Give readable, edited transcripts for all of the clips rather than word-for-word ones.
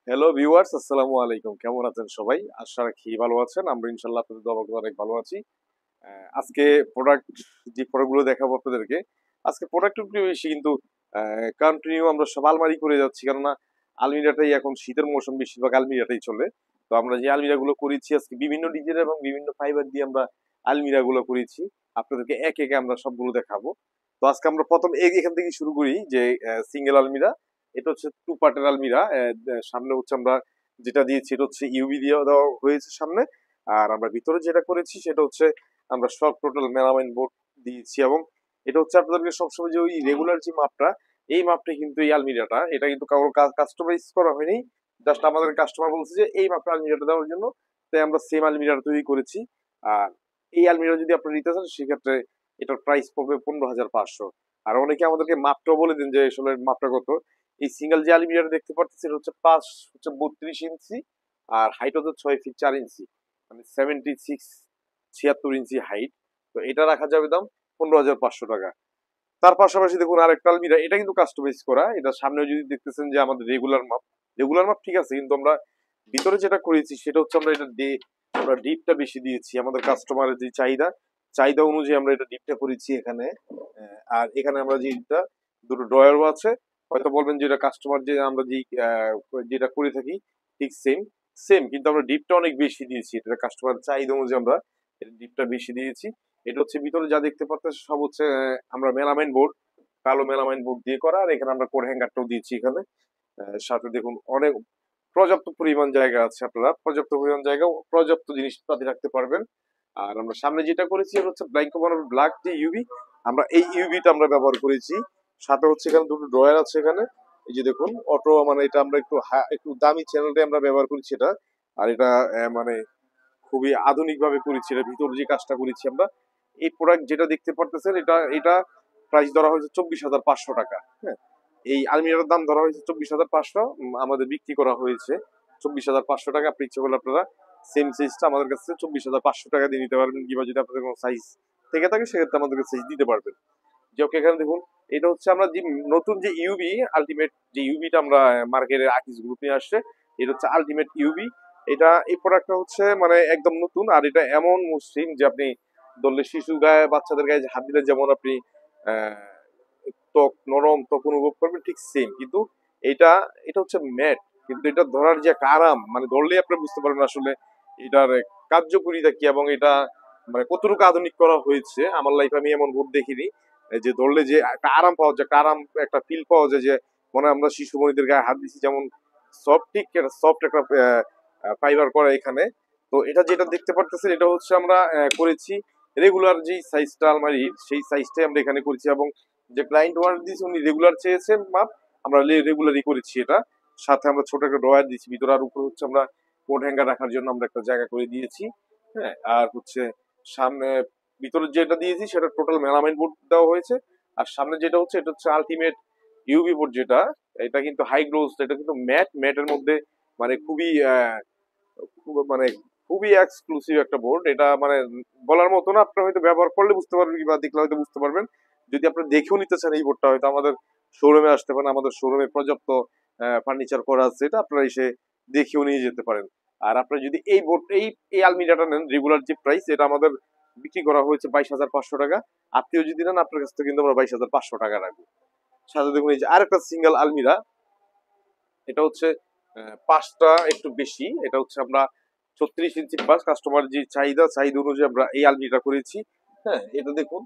Hello viewers, আসসালামু আলাইকুম। কেমন আছেন সবাই? আশা রাখি ভালো আছেন। আমরা ইনশাআল্লাহ আপনাদের দোয়া করলে অনেক ভালো আছি। আজকে প্রোডাক্ট যে প্রোডাক্টগুলো দেখাবো আপনাদেরকে, আজকে প্রোডাক্ট একটু বেশি কিন্তু কন্টিনিউ আমরা সব আলমারি করে যাচ্ছি। কেননা আলমিরাটাই এখন শীতের মৌসুম, বেশিরভাগ আলমিরাটাই চলে। তো আমরা যে আলমিরাগুলো করেছি আজকে বিভিন্ন ডিজাইন এবং বিভিন্ন ফাইবার দিয়ে আমরা আলমিরাগুলো করেছি। আপনাদেরকে একে একে আমরা সবগুলো দেখাবো। তো আজকে আমরা প্রথম এখান থেকে শুরু করি যে সিঙ্গেল আলমিরা। এটা হচ্ছে টু পার্টের আলমিরা। সামনে হচ্ছে আমরা যেটা দিয়েছি এটা হচ্ছে ইউভি দিয়ে দেওয়া হয়েছে সামনে। আর আমরা ভিতরে যেটা করেছি সেটা হচ্ছে আমরা সব টোটাল মেলামাইন বোর্ড দিয়েছি, এবং এটা হচ্ছে আপনাদেরকে সবসময় যে ওই রেগুলার যে মাপটা, এই মাপটা কিন্তু এই আলমিরাটা এটা কিন্তু কারোর কাস্টমাইজ করা হয়নি। জাস্ট আমাদের কাস্টমার বলছে যে এই মাপটা আলমিরাটা দেওয়ার জন্য, তাই আমরা সেম আলমিরাটা তৈরি করেছি। আর এই আলমিরা যদি আপনারা নিতে চান সেক্ষেত্রে এটার প্রাইস পড়বে 15,500। আর অনেকে আমাদেরকে মাপটাও বলে দিন যে আসলে মাপটা কত। এই সিঙ্গেল যে আলমিরাটা দেখতে পাচ্ছেন এটা হচ্ছে 32 ইঞ্চি, আর হাইট হচ্ছে 6 ফিট 4 ইঞ্চি, মানে 76 ইঞ্চি হাইট। তো এটা রাখা যাবে দাম 15,500 টাকা। তার পাশাপাশি দেখুন আরেকটা আলমিরা, এটা কিন্তু কাস্টমাইজ করা। এটা সামনে যদি দেখতেছেন যে আমাদের রেগুলার মাপ ঠিক আছে, কিন্তু আমরা ভিতরে যেটা করেছি সেটা হচ্ছে আমরা ডিপটা বেশি দিয়েছি আমাদের কাস্টমারের যে চাহিদা চাহিদা অনুযায়ী আমরা এটা ডিপটা করেছি এখানে। আর এখানে আমরা যেটা দুটো ড্রয়ারও আছে। হয়তো বলবেন যে এটা কাস্টমার যে আমরা যেটা করে থাকি ঠিক সেম সেম, কিন্তু আমরা ডিপটা অনেক বেশি দিয়েছি। এটা কাস্টমার চাহিদা অনুযায়ী আমরা ডিপটা বেশি দিয়েছি। এটা হচ্ছে ভিতরে যা দেখতে পাচ্ছেন সব হচ্ছে আমরা মেলামাইন বোর্ড, কালো মেলামাইন বোর্ড দিয়ে করা। আর এখানে আমরা কোড হ্যাঙ্গারটাও দিয়েছি এখানে। সাথে দেখুন অনেক পর্যাপ্ত পরিমাণ জায়গা আছে, আপনারা পর্যাপ্ত পরিমাণ জায়গা পর্যাপ্ত জিনিসপাতি রাখতে পারবেন। আর আমরা সামনে যেটা করেছি এটা হচ্ছে ব্ল্যাঙ্কো বানানোর ব্ল্যাক যে ইউবি, আমরা এই ইউবিটা আমরা ব্যবহার করেছি। সাথে হচ্ছে এখানে দুটো ড্রয়ার আছে এখানে। এই যে দেখুন অটো, মানে এটা আমরা একটু দামি চ্যানেলটাই আমরা ব্যবহার করেছি এটা। আর এটা মানে খুবই আধুনিক ভাবে করেছি। এটা ভিতর যে কাজটা করেছি আমরা, এই প্রোডাক্ট যেটা দেখতে পারতেছেন এটা এটা প্রাইস ধরা হয়েছে 24,500 টাকা। হ্যাঁ, এই আলমিরার দাম ধরা হয়েছে 24,500, আমাদের বিক্রি করা হয়েছে 24,500 টাকা। আপনি ইচ্ছে করলে আপনারা সেম সাইজটা আমাদের কাছে 24,500 টাকা দিয়ে নিতে পারবেন, কিংবা যদি আপনাদের কোনো সাইজ থেকে থাকে সেক্ষেত্রে আমাদেরকে সাইজ দিতে পারবেন। যে ওকে, এখানে দেখুন এটা হচ্ছে আমরা যে নতুন যে ইউবি আলটিমেট যে ইউবিটা আমরা মার্কেটে আকিস গ্রুপ নিয়ে আসছে, এটা হচ্ছে আলটিমেট ইউবি। এই প্রোডাক্টটা হচ্ছে মানে একদম নতুন। আর এটা এমন মসৃণ যে আপনি ধরলে শিশু গায়ে বাচ্চাদের গায়ে হাত দিলে যেমন আপনি ত্বক নরম ত্বক অনুভব করবেন, ঠিক সেম। কিন্তু এটা এটা হচ্ছে ম্যাট, কিন্তু এটা ধরার যে একটা আরাম, মানে ধরলেই আপনি বুঝতে পারবেন আসলে এটার কার্যকরিতা কি, এবং এটা মানে কতটুকু আধুনিক করা হয়েছে। আমার লাইফে আমি এমন বোর্ড দেখিনি যে ধরলে যে একটা আরাম পাওয়া যায়, একটা আরাম একটা ফিল পাওয়া যায়, যে মনে হয় আমরা শিশু মনিদের গায়ে হাত দিচ্ছি যেমন সফট, ঠিক সফট একটা ফাইবার করা এখানে। তো এটা যেটা দেখতে পারতেছেন এটা হচ্ছে আমরা করেছি রেগুলার যেই সাইজটা আলমারির, সেই সাইজটাই আমরা এখানে করেছি। এবং যে ক্লায়েন্ট অর্ডার দিয়েছে উনি রেগুলার চেয়েছেন মাপ, আমরা রেগুলারই করেছি এটা। সাথে আমরা ছোট একটা ড্রয়ার দিয়েছি ভিতরে, আর উপরে হচ্ছে আমরা কোট হ্যাঙ্গার রাখার জন্য আমরা একটা জায়গা করে দিয়েছি। হ্যাঁ, আর হচ্ছে সামনে ভিতরে যেটা দিয়েছি সেটা টোটাল মেলামাইন বোর্ড দেওয়া হয়েছে। আর সামনে যেটা হচ্ছে এটা হচ্ছে আলটিমেট ইউবি বোর্ড, যেটা এটা কিন্তু হাই গ্লোজ, এটা কিন্তু ম্যাটের মধ্যে মানে মানে খুবই এক্সক্লুসিভ একটা বোর্ড। এটা মানে বলার মতো না, আপনারা হয়তো ব্যবহার করলে বুঝতে পারবেন, কিংবা দেখলে হয়তো বুঝতে পারবেন। যদি আপনারা দেখেও নিতে চান এই বোর্ডটা, হয়তো আমাদের শোরুমে আসতে পারেন, আমাদের শোরুমে পর্যাপ্ত ফার্নিচার করা আছে, এটা আপনারা এসে দেখেও নিয়ে যেতে পারেন। আর আপনারা যদি এই বোর্ড এই আলমিরাটা নেন, রেগুলার যে প্রাইস এটা আমাদের বিক্রি করা হয়েছে 22,500 টাকা। আপনিও যদি নেন আপনার কাছ থেকে কিন্তু আমরা 22,500 টাকা রাখবো। সাথে দেখুন এই যে আরেকটা সিঙ্গেল আলমিরা, এটা হচ্ছে পাঁচটা একটু বেশি। এটা হচ্ছে আমরা 36 ইঞ্চি পাঁচ, কাস্টমার যে চাহিদা অনুযায়ী আমরা এই আলমিরাটা করেছি। হ্যাঁ, এটা দেখুন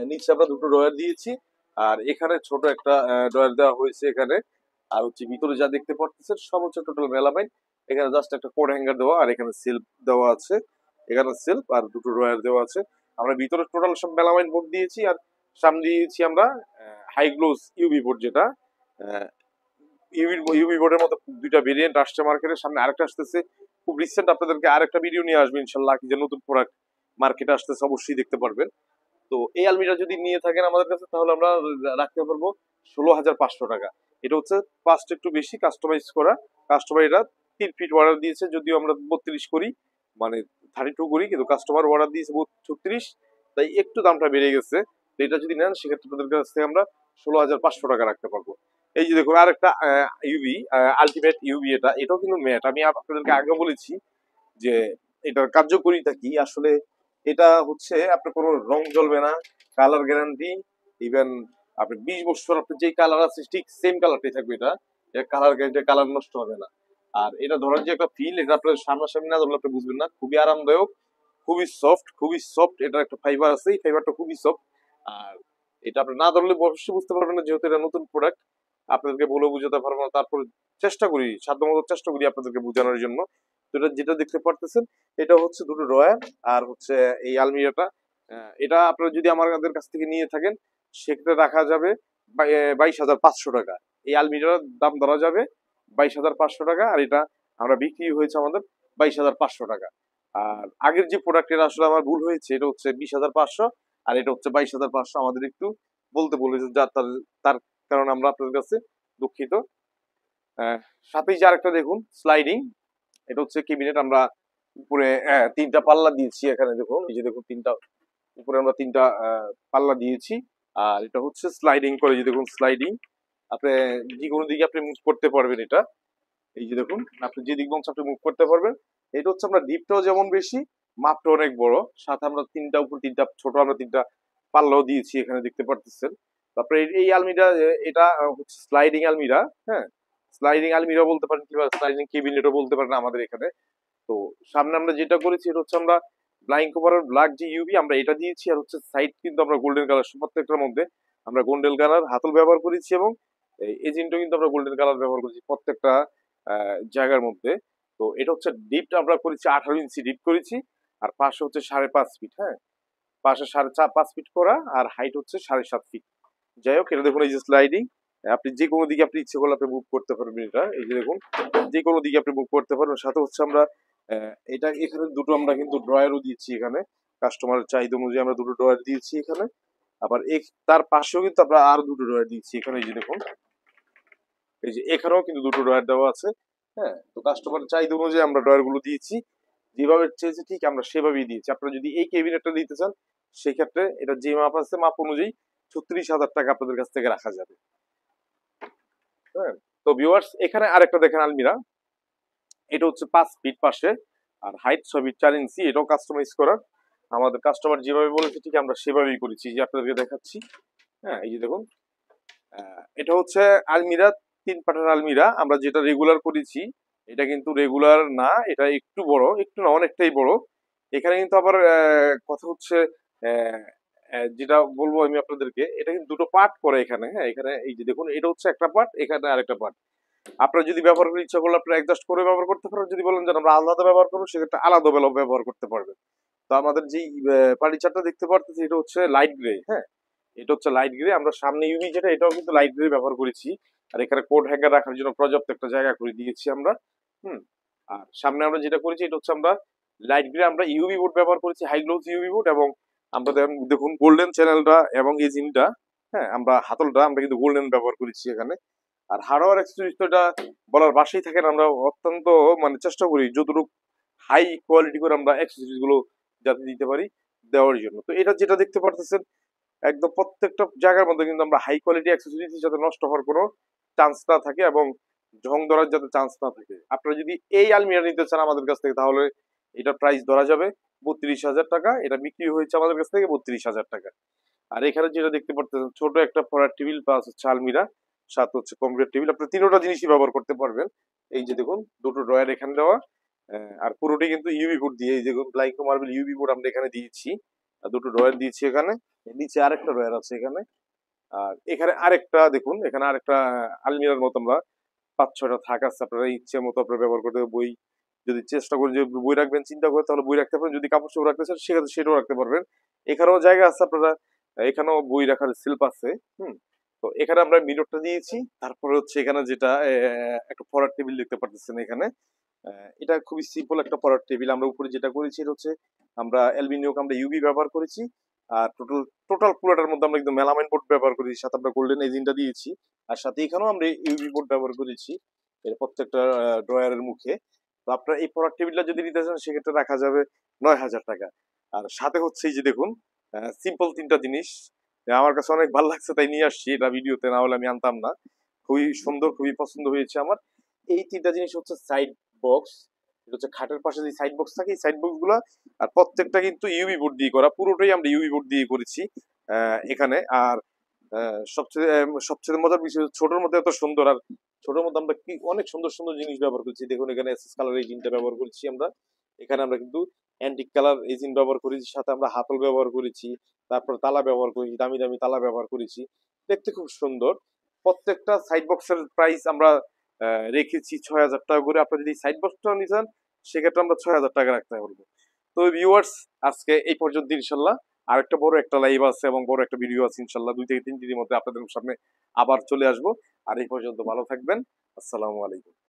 নিচে আমরা দুটো ড্রয়ার দিয়েছি, আর এখানে ছোট একটা ড্রয়ার দেওয়া হয়েছে এখানে। আর হচ্ছে ভিতরে যা দেখতে পাচ্ছেন সব হচ্ছে টোটাল মেলামাইন। এখানে জাস্ট একটা কোড হ্যাঙ্গার দেওয়া, আর এখানে সেলফ দেওয়া আছে। এখানে সেলফ আর দুটো ড্রয়ার দেওয়া আছে। আমরা ভিতরে টোটাল সব মেলামাইন বোর্ড দিয়েছি। আর সামনে দিয়েছি আমরা হাই গ্লোস ইউবি বোর্ড, যেটা ইউবি বোর্ডের মতো দুইটা ভেরিয়েন্ট আসছে মার্কেটের সামনে, আরেকটা আসতেছে খুব রিসেন্ট। আপনাদেরকে আরেকটা ভিডিও নিয়ে আসবে ইনশাল্লাহ, কি যে নতুন প্রোডাক্ট মার্কেটে আসতেছে অবশ্যই দেখতে পারবেন। তো এই আলমিরা যদি নিয়ে থাকেন আমাদের কাছে, তাহলে আমরা রাখতে পারবো 16,500 টাকা। এটা হচ্ছে পাঁচটা একটু বেশি কাস্টমাইজ করা। কাস্টমার এটা 3 ফিট অর্ডার দিয়েছে, যদিও আমরা 32 করি, মানে 32 করি, কিন্তু কাস্টমার অর্ডার দিয়েছে 36, তাই একটু দামটা বেড়ে গেছে। তো এটা যদি নেন সেক্ষেত্রে তাদের কাছ থেকে আমরা 16,500 টাকা রাখতে পারবো। এই যে দেখুন আরেকটা ইউভি আলটিমেট ইউভি, এটাও কিন্তু ম্যাট। আমি আপনাদেরকে আগে বলেছি যে এটার কার্যকারিতা কি আসলে। এটা হচ্ছে আপনার কোনো রং জ্বলবে না, কালার গ্যারান্টি, ইভেন আপনি 20 বছর আপনার যে কালার আছে ঠিক সেম কালারটাই থাকবে। এটা কালার গ্যারান্টি, কালার নষ্ট হবে না। আর এটা ধরার যে একটা ফিল, এটা আপনার সামনাসামনি না ধরলে আপনি বুঝবেন না। খুবই আরামদায়ক, খুবই সফট। এটার একটা ফাইবার আছে, এই ফাইবারটা খুবই সফট। আর এটা আপনি না ধরলে অবশ্যই বুঝতে পারবেন না, যেহেতু এটা নতুন প্রোডাক্ট। আপনাদেরকে বলে বুঝাতে পারবো না, তারপর চেষ্টা করি, সাধ্যমতো চেষ্টা করি আপনাদেরকে বোঝানোর জন্য। তো এটা যেটা দেখতে পারতেছেন, এটা হচ্ছে দুটো ড্রয়ার আর হচ্ছে এই আলমিরাটা। এটা আপনারা যদি আমাদের কাছ থেকে নিয়ে থাকেন, সেক্ষেত্রে রাখা যাবে 22,500 টাকা। এই আলমিরার দাম ধরা যাবে 22,500 টাকা, আর এটা আমরা বিক্রি হয়েছে আমাদের 22,500 টাকা। আর আগের যে প্রোডাক্ট, এটা আসলে আমার ভুল হয়েছে, এটা হচ্ছে 20,500 আর এটা হচ্ছে 22,500। আমাদের একটু বলতে বলেছে, যা তার কারণে আমরা আপনাদের কাছে দুঃখিত। সাথে যে আরেকটা দেখুন স্লাইডিং, এটা হচ্ছে ক্যাবিনেট। আমরা উপরে 3টা পাল্লা দিয়েছি এখানে, দেখুন এই যে দেখুন উপরে আমরা 3টা পাল্লা দিয়েছি। আর এটা হচ্ছে স্লাইডিং করে, যে দেখুন স্লাইডিং, আপনি যে কোনো দিকে আপনি মুভ করতে পারবেন। এটা এই যে দেখুন, আপনি যে দিক মন আপনি মুভ করতে পারবেন। এটা হচ্ছে আমরা ডিপটাও যেমন বেশি, মাপটা অনেক বড়। সাথে আমরা 3টা উপর 3টা ছোট, আমরা 3টা পাল্লাও দিয়েছি এখানে, দেখতে পারতেছেন। তারপরে এই আলমিরা, এটা হচ্ছে স্লাইডিং আলমিরা। হ্যাঁ, স্লাইডিং আলমিরা বলতে পারেন, কিংবা স্লাইডিং কেবিনেটও বলতে পারেন আমাদের এখানে। তো সামনে আমরা যেটা করেছি, এটা হচ্ছে আমরা ব্লাইং কভারের ব্ল্যাক যে ইউভি আমরা এটা দিয়েছি। আর হচ্ছে সাইড কিন্তু আমরা গোল্ডেন কালার, প্রত্যেকটার মধ্যে আমরা গোল্ডেন কালার হাতল ব্যবহার করেছি, এবং এজেন্টও কিন্তু আমরা গোল্ডেন কালার ব্যবহার করেছি প্রত্যেকটা জায়গার মধ্যে। তো এটা হচ্ছে ডিপটা আমরা করেছি 18 ইঞ্চি ডিপ করেছি, আর পাশে হচ্ছে 5.5 ফিট। হ্যাঁ, পাশে 5.5 ফিট করা, আর হাইট হচ্ছে 7.5 ফিট। যাই হোক, এটা দেখুন এই যে স্লাইডিং, আপনি যে কোনো দিকে আপনি ইচ্ছে করলে আপনি মুভ করতে পারবেন। এটা এই যে দেখুন, যে কোনো দিকে আপনি মুভ করতে পারবেন। সাথে হচ্ছে আমরা এটা এখানে দুটো আমরা কিন্তু ড্রয়ারও দিয়েছি এখানে, কাস্টমারের চাহিদা অনুযায়ী আমরা দুটো ড্রয়ার দিয়েছি এখানে। আবার তার পাশেও কিন্তু আমরা আরো দুটো ড্রয়ার দিয়েছি এখানে, এই যে দেখুন, এই যে এখানেও কিন্তু দুটো ড্রয়ার দেওয়া আছে। হ্যাঁ, তো কাস্টমারের চাহিদা অনুযায়ী আমরা ড্রয়ার গুলো দিয়েছি, যেভাবে চেয়েছে ঠিক আমরা সেভাবেই দিয়েছি। আপনারা যদি এই ক্যাবিনেটটা দিতে চান, সেক্ষেত্রে এটা যে মাপ আছে, মাপ অনুযায়ী 36,000 টাকা আপনাদের কাছ থেকে রাখা যাবে। হ্যাঁ, তো ভিউয়ার্স, এখানে আরেকটা দেখেন আলমিরা, এটা হচ্ছে 5 ফিট পাশে, আর হাইট 6 ফিট 4 ইঞ্চি। এটাও কাস্টমাইজ করা, আমাদের কাস্টমার যেভাবে বলেছে ঠিক আমরা সেভাবেই করেছি, যে আপনাদেরকে দেখাচ্ছি। হ্যাঁ, এই যে দেখুন, এটা হচ্ছে আলমিরা, 3 পাটের আলমিরা। আমরা যেটা রেগুলার করেছি, এটা কিন্তু রেগুলার না, এটা একটু বড়, একটু না অনেকটাই বড়। এখানে কিন্তু আবার কথা হচ্ছে, যেটা বলবো আমি আপনাদেরকে, এটা কিন্তু দুটো পার্ট করে এখানে। হ্যাঁ, এখানে এই যে দেখুন, এটা হচ্ছে একটা পার্ট, এখানে আরেকটা পার্ট। আপনারা যদি ব্যবহার করার ইচ্ছা করলে আপনারা অ্যাডজাস্ট করে ব্যবহার করতে পারেন। যদি বলেন যে আমরা আলাদা ব্যবহার করবো, সেক্ষেত্রে আলাদা ব্যবহার করতে পারবেন। তো আমাদের যে ফার্নিচারটা দেখতে পারতেছি, এটা হচ্ছে লাইট গ্রে। হ্যাঁ, এটা হচ্ছে লাইট গ্রে। আমরা সামনে ইউভি যেটা, এটাও কিন্তু লাইট গ্রে ব্যবহার করেছি। আর এখানে কোড হ্যাঙ্গার রাখার জন্য পর্যাপ্ত একটা জায়গা করে দিয়েছি আমরা। হুম, আর সামনে আমরা যেটা করেছি, এটা হচ্ছে আমরা লাইট গ্রে, আমরা ইউভি বোর্ড ব্যবহার করেছি, হাই গ্লোজ ইউভি বোর্ড। এবং আমরা দেখুন গোল্ডেন চ্যানেলটা এবং এই জিনটা, হ্যাঁ, আমরা হাতলটা আমরা কিন্তু গোল্ডেন ব্যবহার করেছি এখানে। আর হার্ডওয়্যার অ্যাক্সেসরিজ তো এটা বলার বাসাই থাকেন, আমরা অত্যন্ত মানে চেষ্টা করি যতটুকু হাই কোয়ালিটি করে আমরা অ্যাক্সেসরিজ গুলো যাতে দিতে পারি, দেওয়ার জন্য। তো এটা যেটা দেখতে পারতেছেন, একদম প্রত্যেকটা জায়গার মধ্যে কিন্তু আমরা হাই কোয়ালিটি অ্যাক্সেসরিজ, যাতে নষ্ট হওয়ার কোনো চান্স না থাকে এবং ঝং ধরার যাতে চান্স না থাকে। আপনারা যদি এই আলমিরা নিতে চান আমাদের কাছ থেকে, তাহলে এটার প্রাইস ধরা যাবে 32,000 টাকা। এটা বিক্রি হয়েছে আমাদের কাছ থেকে 32,000 টাকা। আর এখানে যেটা দেখতে পারতেছেন, ছোট একটা পড়ার টেবিল প্লাস হচ্ছে আলমিরা, সাথে হচ্ছে কম্পিউটার টেবিল। আপনি তিনোটা জিনিসই ব্যবহার করতে পারবেন। এই যে দেখুন, দুটো ড্রয়ার এখানে দেওয়া, আর পুরোটি কিন্তু ইউভি বোর্ড দিয়ে, এই দেখুন ব্লাইকো মার্বেল ইউভি বোর্ড আমরা এখানে দিয়েছি। আর দুটো ড্রয়ার দিয়েছি এখানে, নিচে আরেকটা ড্রয়ার আছে এখানে। আর এখানে আরেকটা দেখুন, এখানে আরেকটা আলমিরার মতো আমরা 5-6টা থাক আছে, আপনারা ইচ্ছে মতো আপনারা ব্যবহার করতে, বই যদি চেষ্টা করেন যে বই রাখবেন চিন্তা করে, তাহলে বই রাখতে পারেন। যদি কাপড় চোপড় রাখতে চান, সেক্ষেত্রে সেটাও রাখতে পারবেন। এখানেও জায়গা আছে, আপনারা এখানেও বই রাখার সেলফ আছে। হুম, তো এখানে আমরা মিররটা দিয়েছি। তারপরে হচ্ছে এখানে যেটা একটা পড়ার টেবিল দেখতে পারতেছেন এখানে, এটা খুবই সিম্পল একটা পড়ার টেবিল। আমরা উপরে যেটা করেছি, এটা হচ্ছে আমরা অ্যালুমিনিয়াম, আমরা ইউভি ব্যবহার করেছি। আর টোটাল পুরোটার মধ্যে আমরা একদম মেলামাইন বোর্ড ব্যবহার করেছি, সাথে আমরা গোল্ডেন এজিনটা দিয়েছি। আর সাথে এখানেও আমরা ইউভি বোর্ড ব্যবহার করেছি এর প্রত্যেকটা ড্রয়ারের মুখে। তো আপনার এই পড়ার টেবিলটা যদি নিতে চান, সেক্ষেত্রে রাখা যাবে 9,000 টাকা। আর সাথে হচ্ছে এই যে দেখুন, সিম্পল 3টা জিনিস আমার কাছে অনেক ভালো লাগছে, তাই নিয়ে আসছি এটা ভিডিওতে, না হলে আমি আনতাম না। খুবই সুন্দর, খুবই পছন্দ হয়েছে আমার। এই তিনটা জিনিস হচ্ছে সাইড বক্স, এটা হচ্ছে খাটের পাশে যে সাইড বক্স থাকে এই সাইড বক্স গুলা, আর প্রত্যেকটা কিন্তু ইউভি বোর্ড দিয়ে করা, পুরোটাই আমরা ইউভি বোর্ড দিয়ে করেছি এখানে। আর সবচেয়ে মজার বিষয় ছোটর মধ্যে এত সুন্দর, আর ছোটর মধ্যে আমরা কি অনেক সুন্দর সুন্দর জিনিস ব্যবহার করছি। দেখুন এখানে এসএস কালার এজিনটা ব্যবহার করেছি আমরা, এখানে আমরা কিন্তু অ্যান্টিক কালার এজিন ব্যবহার করেছি, সাথে আমরা হাতল ব্যবহার করেছি, তারপর তালা ব্যবহার করেছি, দামি দামি তালা ব্যবহার করেছি, দেখতে খুব সুন্দর। প্রত্যেকটা সাইড বক্সের প্রাইস আমরা রেখেছি ৬,০০০ টাকা করে। আপনারা যদি সাইড বক্সটা নিতে সেক্ষেত্রে আমরা ৬,০০০ টাকা রাখতে পারবো। তো ভিউয়ার্স, আজকে এই পর্যন্ত ইনশাল্লাহ। আর একটা বড় একটা লাইভ আছে এবং বড় একটা ভিডিও আছে ইনশাল্লাহ, 2 থেকে 3 দিনের মধ্যে আপনাদের সামনে আবার চলে আসবো। আর এই পর্যন্ত ভালো থাকবেন। আসসালামু আলাইকুম।